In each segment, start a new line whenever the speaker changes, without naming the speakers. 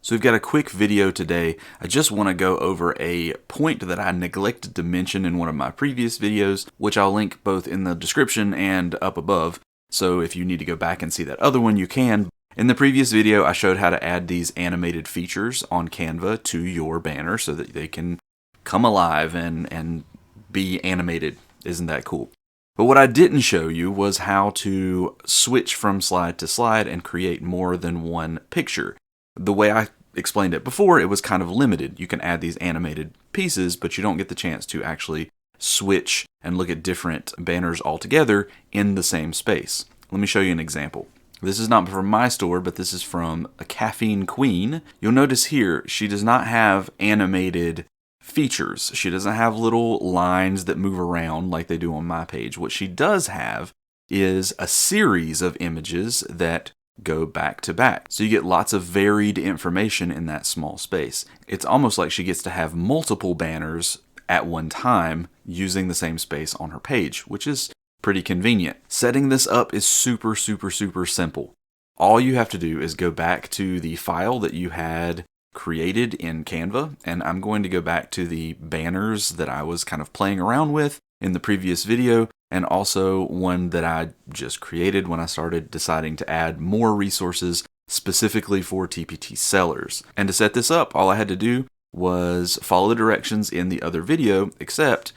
So we've got a quick video today. I just want to go over a point that I neglected to mention in one of my previous videos, which I'll link both in the description and up above. So if you need to go back and see that other one, you can. In the previous video, I showed how to add these animated features on Canva to your banner so that they can come alive and be animated. Isn't that cool? But what I didn't show you was how to switch from slide to slide and create more than one picture. The way I explained it before, it was kind of limited. You can add these animated pieces, but you don't get the chance to actually switch and look at different banners altogether in the same space. Let me show you an example. This is not from my store, but this is from a Caffeine Queen. You'll notice here, she does not have animated features. She doesn't have little lines that move around like they do on my page. What she does have is a series of images that go back to back. So you get lots of varied information in that small space. It's almost like she gets to have multiple banners at one time using the same space on her page, which is pretty convenient. Setting this up is super simple. All you have to do is go back to the file that you had created in Canva, and I'm going to go back to the banners that I was kind of playing around with in the previous video, and also one that I just created when I started deciding to add more resources specifically for TPT sellers. And to set this up, all I had to do was follow the directions in the other video, except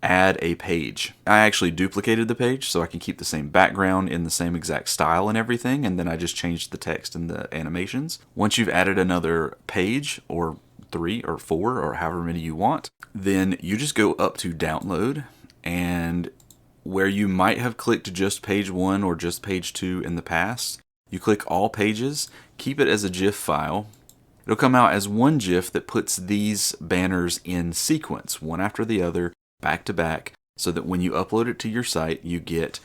add a page. I actually duplicated the page so I can keep the same background in the same exact style and everything, and then I just changed the text and the animations. Once you've added another page, or 3 or 4 or however many you want, then you just go up to download, and where you might have clicked just page 1 or just page 2 in the past, you click all pages, keep it as a GIF file. It'll come out as one GIF that puts these banners in sequence, one after the other, back to back, so that when you upload it to your site, you get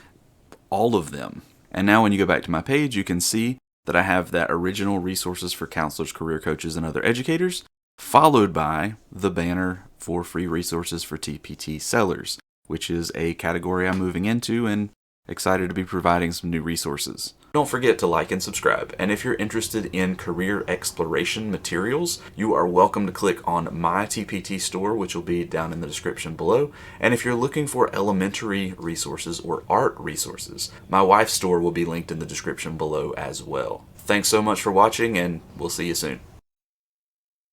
all of them. And now when you go back to my page, you can see that I have that original resources for counselors, career coaches, and other educators, followed by the banner for free resources for TPT sellers, which is a category I'm moving into and excited to be providing some new resources. Don't forget to like and subscribe, and if you're interested in career exploration materials, you are welcome to click on my TPT Store, which will be down in the description below. And if you're looking for elementary resources or art resources, my wife's store will be linked in the description below as well. Thanks so much for watching, and we'll see you soon.